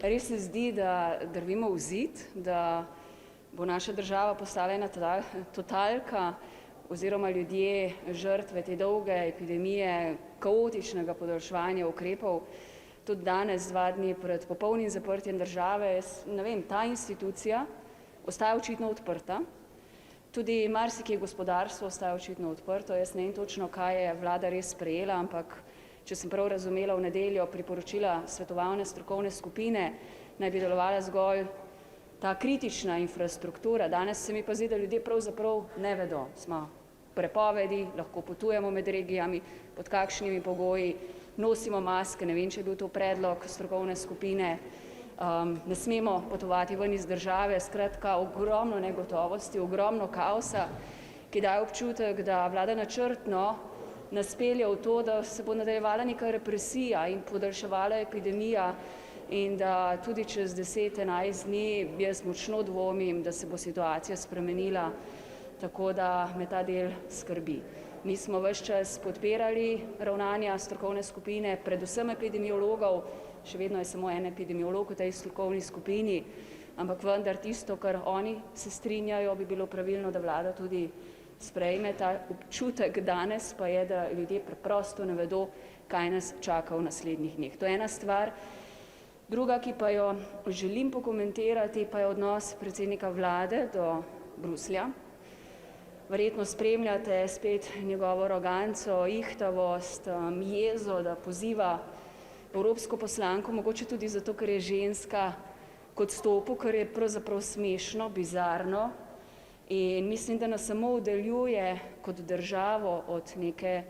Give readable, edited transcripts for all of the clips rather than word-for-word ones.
Res se zdi, da drvimo v zid, da bo naša država postala ena totalka oziroma ljudje žrtve te dolge epidemije, kaotičnega podaljševanja ukrepov. Tudi danes, 2 dni pred popolnim zaprtjem države, ne vem, ta institucija ostaja očitno odprta. Tudi marsikje gospodarstvo ostaja očitno odprto. Jaz ne vem točno, kaj je vlada res sprejela, ampak če sem prav razumela, v nedeljo priporočila svetovalne strokovne skupine naj bi delovala zgolj ta kritična infrastruktura. Danes se mi pa zdi, da ljudje pravzaprav ne vedo. Smo prepovedi, lahko potujemo med regijami, pod kakšnimi pogoji, nosimo maske, ne vem, če je bil to predlog strokovne skupine, ne smemo potovati ven iz države, skratka ogromno negotovosti, ogromno kaosa, ki daje občutek, da vlada načrtno nas pelje v to, da se bo nadaljevala neka represija in podaljševala epidemija in da tudi čez 10-11 dni jaz močno dvomim, da se bo situacija spremenila, tako da me ta del skrbi. Mi smo ves čas podpirali ravnanja strokovne skupine, predvsem epidemiologov, še vedno je samo en epidemiolog v tej strokovni skupini, ampak vendar tisto, kar oni se strinjajo, bi bilo pravilno, da vlada tudi sprejme. Ta občutek danes pa je, da ljudje preprosto ne vedo, kaj nas čaka v naslednjih dneh. To je ena stvar. Druga, ki pa jo želim pokomentirati, pa je odnos predsednika vlade do Bruslja. Verjetno spremljate spet njegovo aroganco, ihtavost, jezo, da poziva evropsko poslanko, mogoče tudi zato, ker je ženska, k odstopu, kar je pravzaprav smešno, bizarno. In mislim, da nas samo oddaljuje kot državo od neke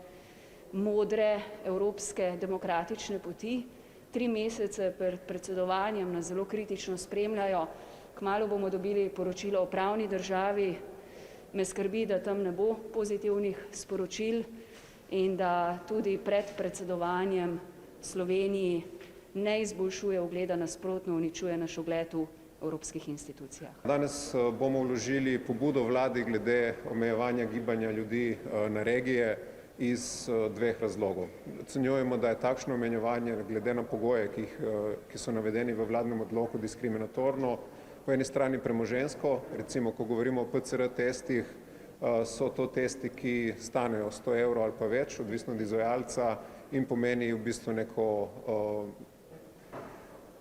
modre evropske demokratične poti. 3 mesece pred predsedovanjem nas zelo kritično spremljajo. Kmalu bomo dobili poročilo o pravni državi. Me skrbi, da tam ne bo pozitivnih sporočil in da tudi pred predsedovanjem Sloveniji ne izboljšuje ugleda, nasprotno uničuje naš ugled v evropskih institucijah. Danes bomo vložili pobudo vladi glede omejevanja gibanja ljudi na regije iz 2 razlogov. Ocenjujemo, da je takšno omejevanje glede na pogoje, ki so navedeni v vladnem odloku, diskriminatorno. Po eni strani premoženjsko, recimo, ko govorimo o PCR testih, so to testi, ki stanejo 100 € ali pa več, odvisno od izvajalca, in pomeni v bistvu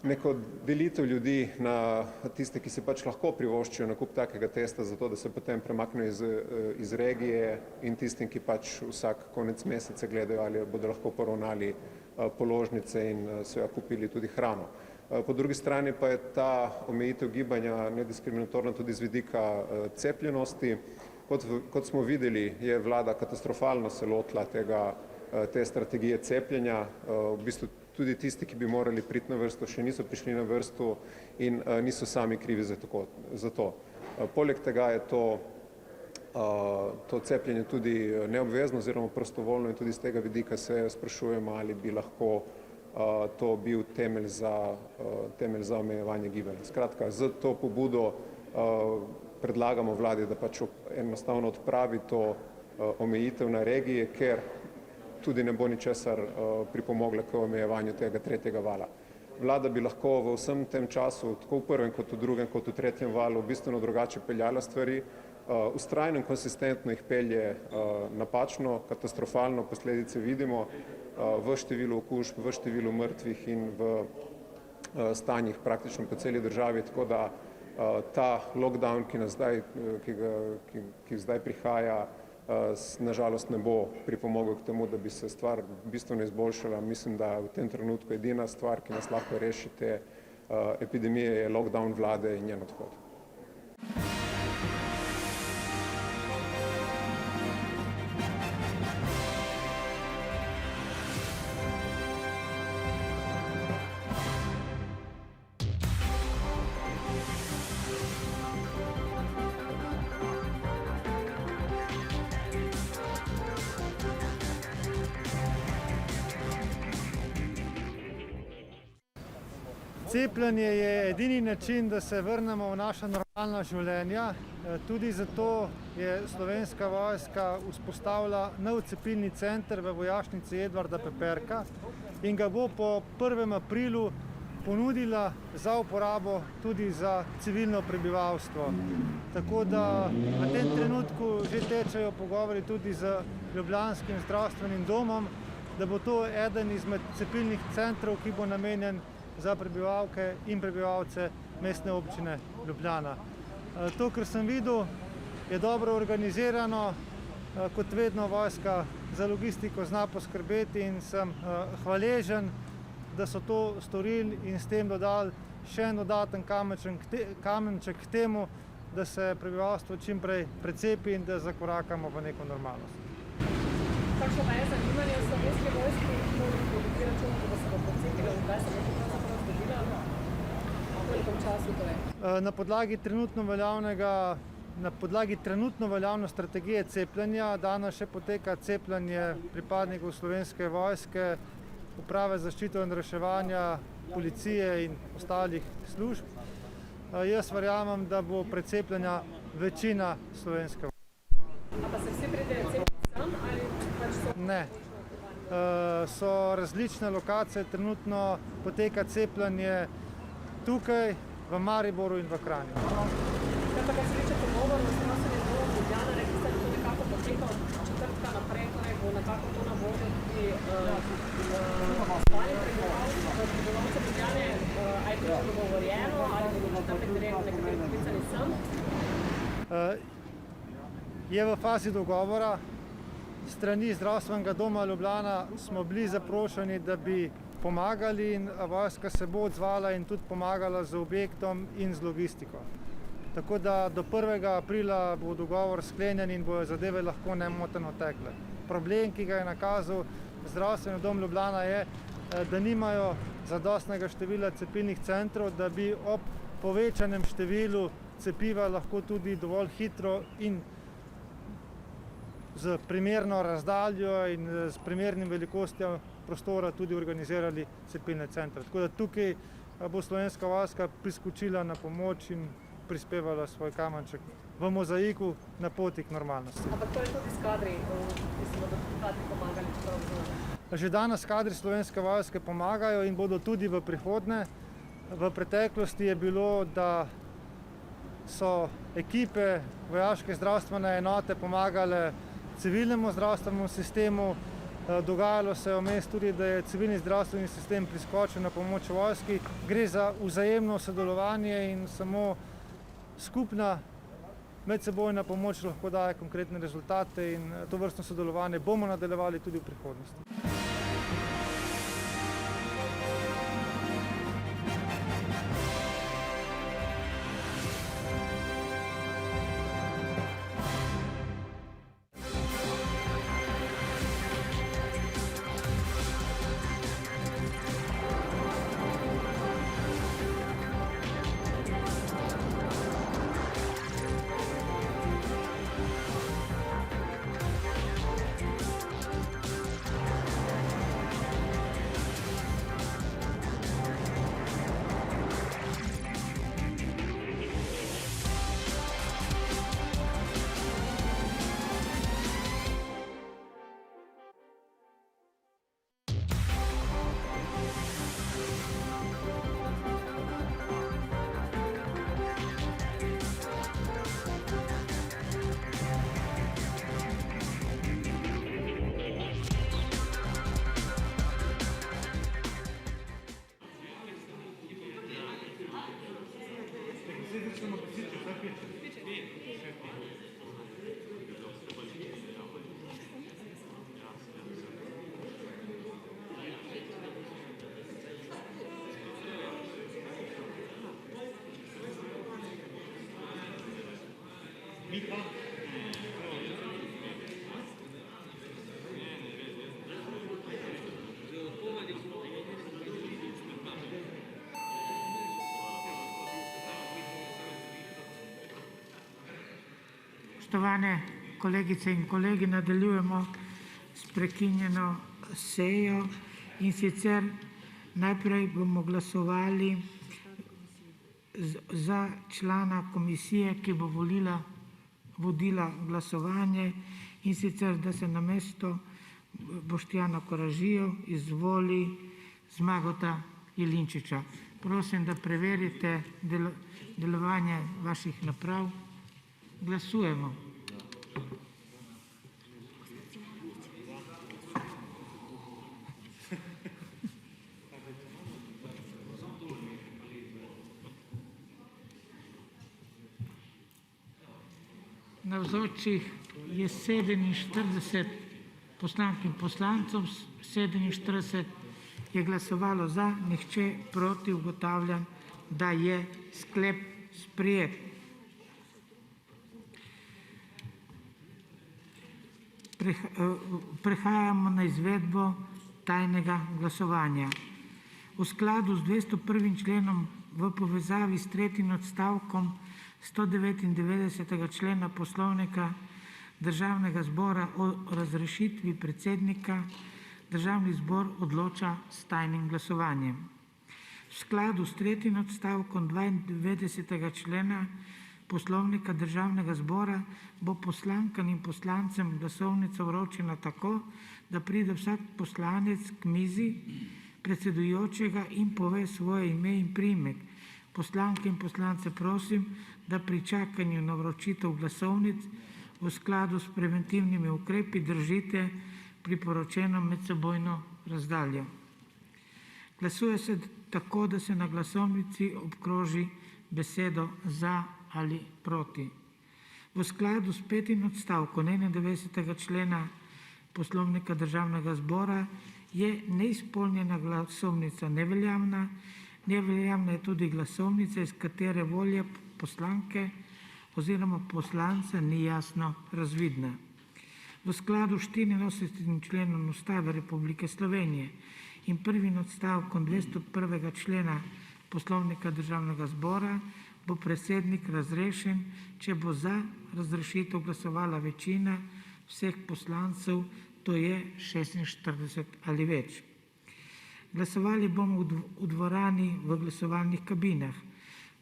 neko delitev ljudi na tiste, ki si pač lahko privoščijo nakup takega testa, zato da se potem premaknejo iz regije, in tistim, ki pač vsak konec meseca gledajo, ali bodo lahko poravnali položnice in seveda kupili tudi hrano. Po drugi strani pa je ta omejitev gibanja nediskriminatorna tudi z vidika cepljenosti. Kot smo videli, je vlada katastrofalno se lotila te strategije cepljenja. V bistvu tudi tisti, ki bi morali priti na vrsto, še niso prišli na vrsto in niso sami krivi za to. Poleg tega je to cepljenje tudi neobvezno oziroma prostovoljno in tudi z tega vidika se sprašujemo, ali bi lahko to bil temelj za omejevanje gibanja. Skratka, z to pobudo predlagamo vladi, da pač enostavno odpravi to omejitev na regije, ker tudi ne bo ničesar pripomogla k omejevanju tega 3. vala. Vlada bi lahko v vsem tem času, tako v 1., kot v 2., kot v 3. valu, bistveno drugače peljala stvari. Vztrajno in konsistentno jih pelje napačno, katastrofalno, posledice vidimo v številu okužb, v številu mrtvih in v stanjih praktično po celi državi, tako da ta lockdown, ki zdaj prihaja, nažalost ne bo pripomogel k temu, da bi se stvar bistveno izboljšala. Mislim, da v tem trenutku edina stvar, ki nas lahko reši te epidemije, je lockdown vlade in njen odhod. Cepljenje je edini način, da se vrnemo v naša normalna življenja. Tudi zato je Slovenska vojska vzpostavila nov cepilni center v vojašnici Edvarda Peperka in ga bo po 1. aprilu ponudila za uporabo tudi za civilno prebivalstvo. Tako da v tem trenutku že tečejo pogovori tudi z ljubljanskim zdravstvenim domom, da bo to eden izmed cepilnih centrov, ki bo namenjen za prebivalke in prebivalce mestne občine Ljubljana. To, kar sem videl, je dobro organizirano, kot vedno vojska za logistiko zna poskrbeti in sem hvaležen, da so to storili in s tem dodali še en dodaten kamenček k temu, da se prebivalstvo čim prej precepi in da zakorakamo v neko normalnost. Kakšno pa je zanimanje v Slovenski vojski, koliko računate, da se bo precepilo in kdaj se bo to pravzaprav zgodilo? V kolikom času torej? Na podlagi trenutno veljavne strategije cepljenja danes še poteka cepljenje pripadnikov Slovenske vojske, Uprave za zaščito in reševanja, policije in ostalih služb. Jaz verjamem, da bo precepljena večina slovenske vojske. A pa se vsi pridejo cepiti sam ali pač so? Ne. So različne lokacije, trenutno poteka cepljenje tukaj, v Mariboru in v Kranju. Kaj pa, kar se tiče pogovorov s zdravstvenim domom Ljubljana, rekli ste, da to nekako poteka od četrtka naprej, torej bo nekako to na voljo tudi ostalim prebivalcem Ljubljane, ali je to dogovorjeno, ali bodo četrtek nekateri poklicani sem? Je v fazi dogovora. Strani zdravstvenega doma Ljubljana smo bili zaprošeni, da bi pomagali in vojska se bo odzvala in tudi pomagala z objektom in z logistiko. Tako da do 1. aprila bo dogovor sklenjen in bojo zadeve lahko nemoteno tekle. Problem, ki ga je nakazal zdravstveni dom Ljubljana, je, da nimajo zadostnega števila cepilnih centrov, da bi ob povečanem številu cepiva lahko tudi dovolj hitro in z primerno razdaljo in s primernim velikostjo prostora tudi organizirali cepilne centre. Tako da tukaj bo Slovenska vojska priskočila na pomoč in prispevala svoj kamenček v mozaiku na poti k normalnosti. Ampak torej tudi s kadri, ki so bodo tudi pomagali, čeprav razumem. Že danes kadri Slovenske vojske pomagajo in bodo tudi v prihodnje. V preteklosti je bilo, da so ekipe vojaške zdravstvene enote pomagale civilnemu zdravstvenemu sistemu. Dogajalo se je vmes tudi, da je civilni zdravstveni sistem priskočil na pomoč vojski. Gre za vzajemno sodelovanje in samo skupna medsebojna pomoč lahko daje konkretne rezultate in to vrstno sodelovanje bomo nadaljevali tudi v prihodnosti. Spoštovane kolegice in kolegi, nadaljujemo s prekinjeno sejo in sicer najprej bomo glasovali za člana komisije, ki bo vodila glasovanje, in sicer da se namesto Boštjana Koražije izvoli Zmaga Jelinčiča. Prosim, da preverite delovanje vaših naprav. Glasujemo. Navzočih je 47 poslank in poslancev, 47 je glasovalo za, nihče proti. Ugotavljam, da je sklep sprejet. Prehajamo na izvedbo tajnega glasovanja. V skladu z 201. členom v povezavi s tretjim odstavkom 199. člena Poslovnika Državnega zbora o razrešitvi predsednika Državni zbor odloča s tajnim glasovanjem. V skladu s tretjim odstavkom 92. člena Poslovnika Državnega zbora bo poslankam in poslancem glasovnica vročena tako, da pride vsak poslanec k mizi predsedujočega in pove svoje ime in priimek. Poslanke in poslance prosim, da pri čakanju na vročitev glasovnic v skladu s preventivnimi ukrepi držite priporočeno medsebojno razdaljo. Glasuje se tako, da se na glasovnici obkroži besedo za ali proti. V skladu s petim odstavkom 91. člena Poslovnika Državnega zbora je neizpolnjena glasovnica neveljavna. Neveljavna je tudi glasovnica, iz katere volja poslanke oziroma poslanca ni jasno razvidna. V skladu s 84. členom Ustave Republike Slovenije in prvim odstavkom 201. člena Poslovnika Državnega zbora bo predsednik razrešen, če bo za razrešitev glasovala večina vseh poslancev, to je 46 ali več. Glasovali bomo v dvorani v glasovalnih kabinah.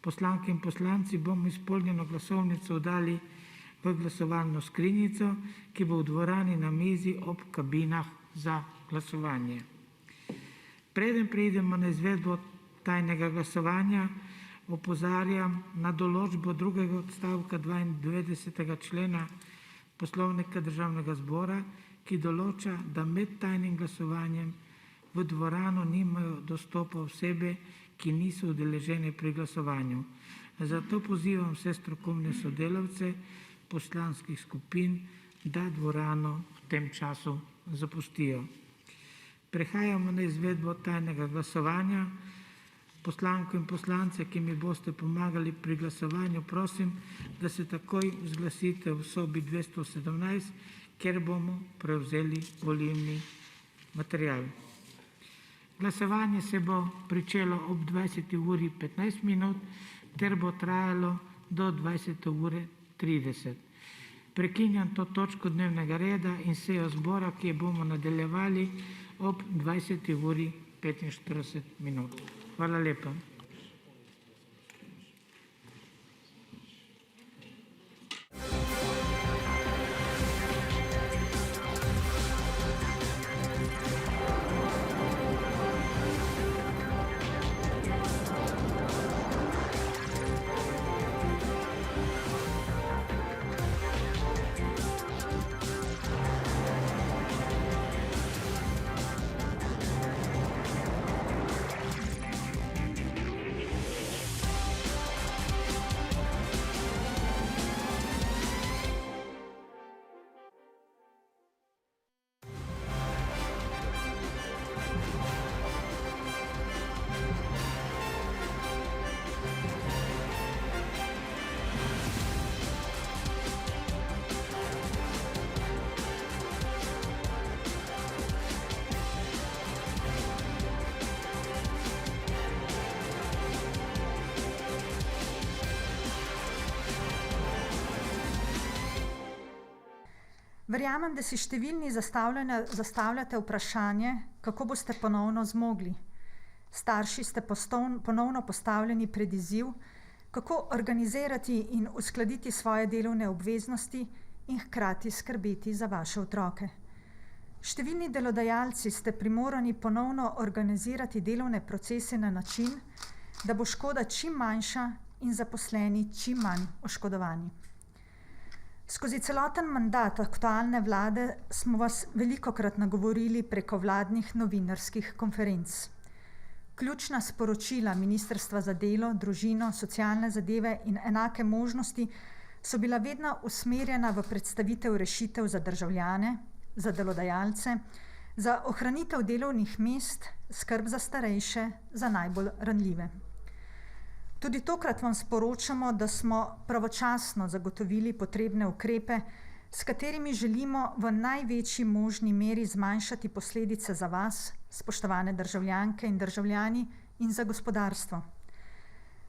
Poslanke in poslanci bomo izpolnjeno glasovnico dali v glasovalno skrinjico, ki bo v dvorani na mizi ob kabinah za glasovanje. Preden preidemo na izvedbo tajnega glasovanja, opozarjam na določbo drugega odstavka 92. člena Poslovnika Državnega zbora, ki določa, da med tajnim glasovanjem v dvorano nimajo dostopa osebe, ki niso udeležene pri glasovanju. Zato pozivam vse strokovne sodelavce poslanskih skupin, da dvorano v tem času zapustijo. Prehajamo na izvedbo tajnega glasovanja. Poslanko in poslance, ki mi boste pomagali pri glasovanju, prosim, da se takoj zglasite v sobi 217, kjer bomo prevzeli volilni material. Glasovanje se bo pričelo ob 20:15 ter bo trajalo do 20:30. Prekinjam to točko dnevnega reda in sejo zbora, ki jo bomo nadaljevali ob 20:45. Hvala lepa. Verjamem, da si številni zastavljate vprašanje, kako boste ponovno zmogli. Starši ste ponovno postavljeni pred izziv, kako organizirati in uskladiti svoje delovne obveznosti in hkrati skrbeti za vaše otroke. Številni delodajalci ste primorani ponovno organizirati delovne procese na način, da bo škoda čim manjša in zaposleni čim manj oškodovani. Skozi celoten mandat aktualne vlade smo vas velikokrat nagovorili preko vladnih novinarskih konferenc. Ključna sporočila Ministrstva za delo, družino, socialne zadeve in enake možnosti so bila vedno usmerjena v predstavitev rešitev za državljane, za delodajalce, za ohranitev delovnih mest, skrb za starejše, za najbolj ranljive. Tudi tokrat vam sporočamo, da smo pravočasno zagotovili potrebne ukrepe, s katerimi želimo v največji možni meri zmanjšati posledice za vas, spoštovane državljanke in državljani, in za gospodarstvo.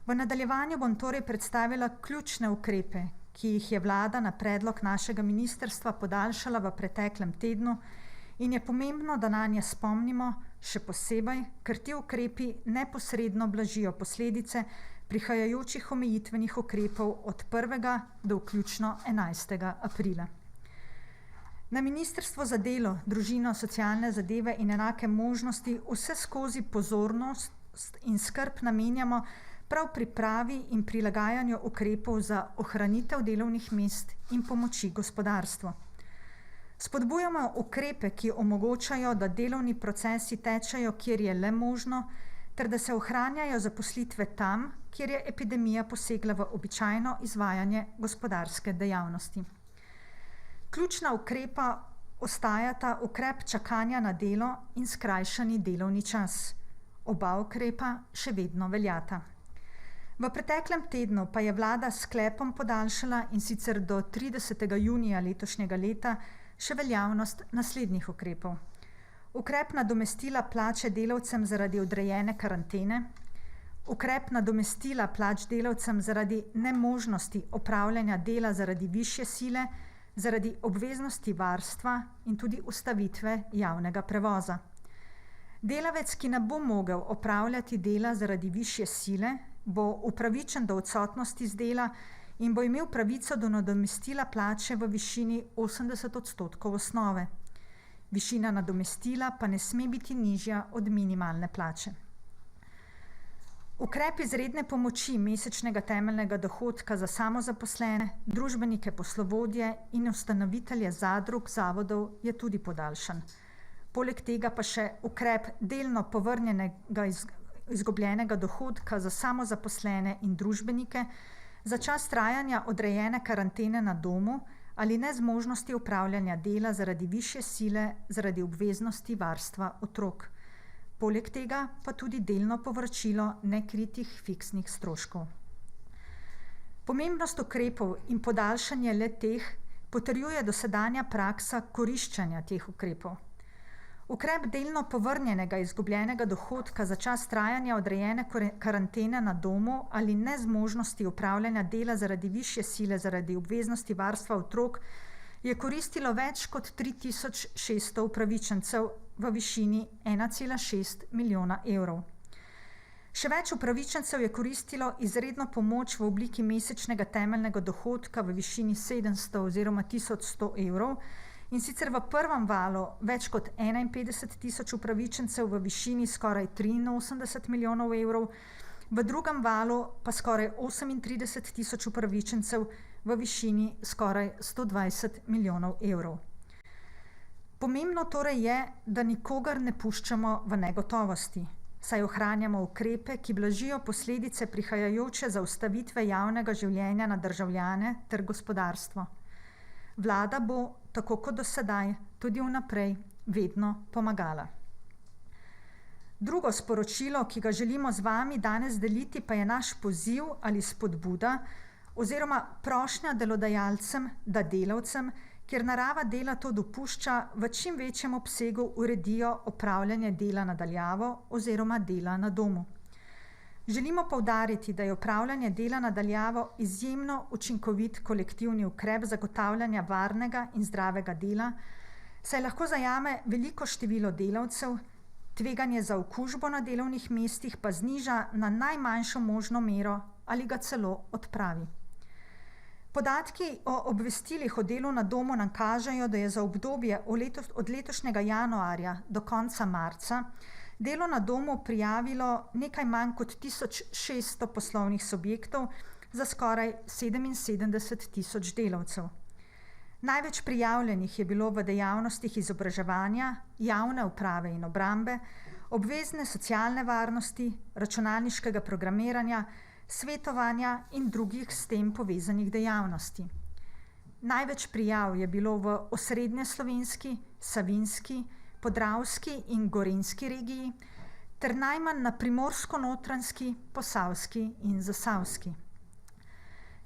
V nadaljevanju bom torej predstavila ključne ukrepe, ki jih je vlada na predlog našega ministrstva podaljšala v preteklem tednu in je pomembno, da nanje spomnimo, še posebej, ker ti ukrepi neposredno blažijo posledice prihajajočih omejitvenih ukrepov od 1. do vključno 11. aprila. Na Ministrstvo za delo, družino, socialne zadeve in enake možnosti vseskozi pozornost in skrb namenjamo prav pripravi in prilagajanju ukrepov za ohranitev delovnih mest in pomoči gospodarstvu. Spodbujamo ukrepe, ki omogočajo, da delovni procesi tečejo, kjer je le možno, ter da se ohranjajo zaposlitve tam, kjer je epidemija posegla v običajno izvajanje gospodarske dejavnosti. Ključna ukrepa ostajata ukrep čakanja na delo in skrajšani delovni čas. Oba ukrepa še vedno veljata. V preteklem tednu pa je vlada s sklepom podaljšala, in sicer do 30. junija letošnjega leta, še veljavnost naslednjih ukrepov. Ukrep nadomestila plače delavcem zaradi odrejene karantene, ukrep nadomestila plač delavcem zaradi nemožnosti opravljanja dela zaradi višje sile, zaradi obveznosti varstva in tudi ustavitve javnega prevoza. Delavec, ki ne bo mogel opravljati dela zaradi višje sile, bo upravičen do odsotnosti z dela in bo imel pravico do nadomestila plače v višini 80% osnove. Višina nadomestila pa ne sme biti nižja od minimalne plače. Ukrep izredne pomoči mesečnega temeljnega dohodka za samozaposlene, družbenike, poslovodje in ustanovitelje zadrug, zavodov je tudi podaljšan. Poleg tega pa še ukrep delno povrnjenega izgubljenega dohodka za samozaposlene in družbenike za čas trajanja odrejene karantene na domu ali nezmožnosti opravljanja dela zaradi višje sile, zaradi obveznosti varstva otrok. Poleg tega pa tudi delno povračilo nekritih fiksnih stroškov. Pomembnost ukrepov in podaljšanje le-teh potrjuje dosedanja praksa koriščenja teh ukrepov. Ukrep delno povrnjenega izgubljenega dohodka za čas trajanja odrejene karantene na domu ali nezmožnosti opravljanja dela zaradi višje sile zaradi obveznosti varstva otrok je koristilo več kot 3600 upravičencev v višini 1,6 milijona evrov. Še več upravičencev je koristilo izredno pomoč v obliki mesečnega temeljnega dohodka v višini 700 oziroma 1100 evrov, in sicer v prvem valu več kot 51 tisoč upravičencev v višini skoraj 83 milijonov evrov, v drugem valu pa skoraj 38 tisoč upravičencev v višini skoraj 120 milijonov evrov. Pomembno torej je, da nikogar ne puščamo v negotovosti, saj ohranjamo ukrepe, ki blažijo posledice prihajajoče zaustavitve javnega življenja na državljane ter gospodarstvo. Vlada bo, tako kot do sedaj, tudi vnaprej vedno pomagala. Drugo sporočilo, ki ga želimo z vami danes deliti, pa je naš poziv ali spodbuda oziroma prošnja delodajalcem, da delavcem, kjer narava dela to dopušča, v čim večjem obsegu uredijo opravljanje dela na daljavo oziroma dela na domu. Želimo poudariti, da je opravljanje dela na daljavo izjemno učinkovit kolektivni ukrep zagotavljanja varnega in zdravega dela, saj lahko zajame veliko število delavcev, tveganje za okužbo na delovnih mestih pa zniža na najmanjšo možno mero ali ga celo odpravi. Podatki o obvestilih o delu na domu nam kažejo, da je za obdobje od letošnjega januarja do konca marca delo na domu prijavilo nekaj manj kot 1600 poslovnih subjektov za skoraj 77 tisoč delavcev. Največ prijavljenih je bilo v dejavnostih izobraževanja, javne uprave in obrambe, obvezne socialne varnosti, računalniškega programiranja, svetovanja in drugih s tem povezanih dejavnosti. Največ prijav je bilo v osrednjeslovenski, savinjski, podravski in gorenjski regiji ter najmanj na primorsko-notranjski, posavski in zasavski.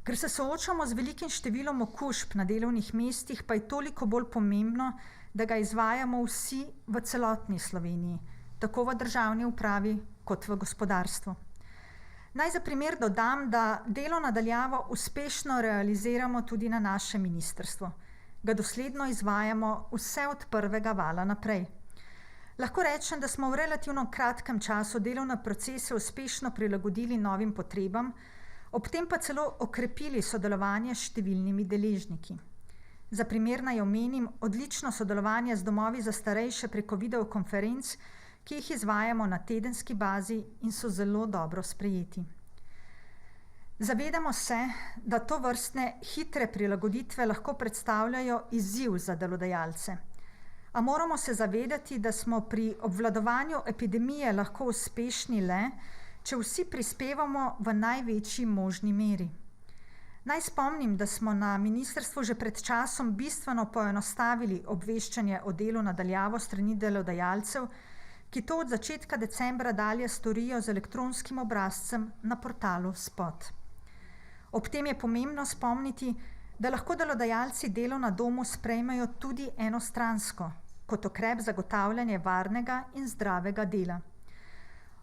Ker se soočamo z velikim številom okužb na delovnih mestih, pa je toliko bolj pomembno, da ga izvajamo vsi v celotni Sloveniji, tako v državni upravi kot v gospodarstvu. Naj za primer dodam, da delo na daljavo uspešno realiziramo tudi na našem ministrstvu. Ga dosledno izvajamo vse od prvega vala naprej. Lahko rečem, da smo v relativno kratkem času delovne procese uspešno prilagodili novim potrebam, ob tem pa celo okrepili sodelovanje s številnimi deležniki. Za primer naj omenim odlično sodelovanje z domovi za starejše preko videokonferenc, ki jih izvajamo na tedenski bazi in so zelo dobro sprejeti. Zavedamo se, da tovrstne hitre prilagoditve lahko predstavljajo izziv za delodajalce. A moramo se zavedati, da smo pri obvladovanju epidemije lahko uspešni le, če vsi prispevamo v največji možni meri. Naj spomnim, da smo na ministrstvu že pred časom bistveno poenostavili obveščanje o delu na daljavo strani delodajalcev, ki to od začetka decembra dalje storijo z elektronskim obrazcem na portalu Spot. Ob tem je pomembno spomniti, da lahko delodajalci delo na domu sprejmejo tudi enostransko, kot ukrep zagotavljanja varnega in zdravega dela.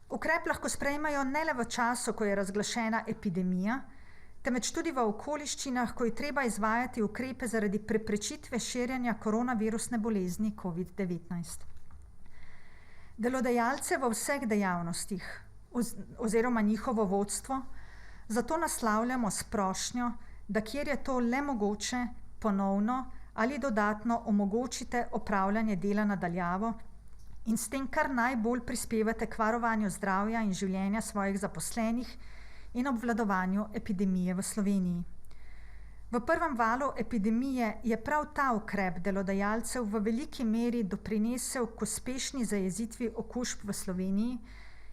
Ukrep lahko sprejmejo ne le v času, ko je razglašena epidemija, temveč tudi v okoliščinah, ko je treba izvajati ukrepe zaradi preprečitve širjenja koronavirusne bolezni COVID-19. Delodajalce v vseh dejavnostih oziroma njihovo vodstvo zato naslavljamo s prošnjo, da kjer je to le mogoče, ponovno ali dodatno omogočite opravljanje dela na daljavo in s tem kar najbolj prispevate k varovanju zdravja in življenja svojih zaposlenih in obvladovanju epidemije v Sloveniji. V prvem valu epidemije je prav ta ukrep delodajalcev v veliki meri doprinesel k uspešni zajezitvi okužb v Sloveniji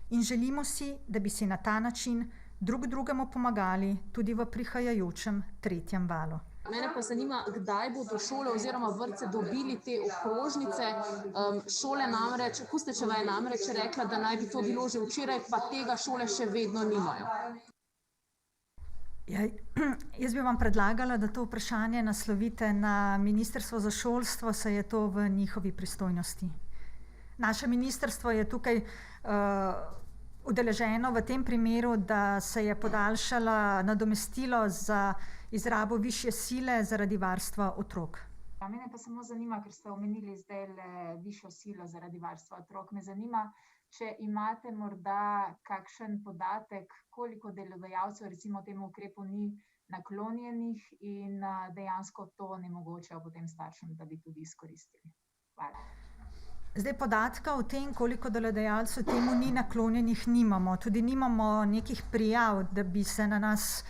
in želimo si, da bi si na ta način drug drugemu pomagali tudi v prihajajočem tretjem valu. Mene pa zanima, kdaj bodo šole oziroma vrtce dobili te okrožnice. Šole namreč, Kustečeva je namreč rekla, da naj bi to bilo že včeraj, pa tega šole še vedno nimajo. Ja, jaz bi vam predlagala, da to vprašanje naslovite na Ministrstvo za šolstvo, saj je to v njihovi pristojnosti. Naše ministrstvo je tukaj udeleženo v tem primeru, da se je podaljšala nadomestilo za izrabo višje sile zaradi varstva otrok. Ja, mene pa samo zanima, ker ste omenili zdaj le višjo silo zaradi varstva otrok. Me zanima, če imate morda kakšen podatek, koliko delodajalcev recimo temu ukrepu ni naklonjenih in dejansko to onemogočajo potem staršem, da bi tudi izkoristili. Hvala. Zdaj podatka o tem, koliko delodajalcev temu ni naklonjenih, nimamo. Tudi nimamo nekih prijav, da bi se na nas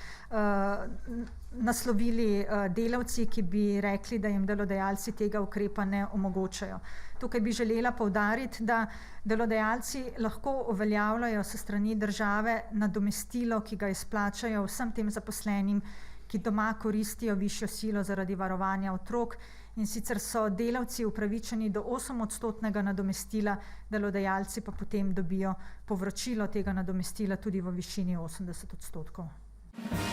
naslovili delavci, ki bi rekli, da jim delodajalci tega ukrepa ne omogočajo. Tukaj bi želela poudariti, da delodajalci lahko uveljavljajo s strani države nadomestilo, ki ga izplačajo vsem tem zaposlenim, ki doma koristijo višjo silo zaradi varovanja otrok. In sicer so delavci upravičeni do 8% nadomestila, delodajalci pa potem dobijo povračilo tega nadomestila tudi v višini 80%.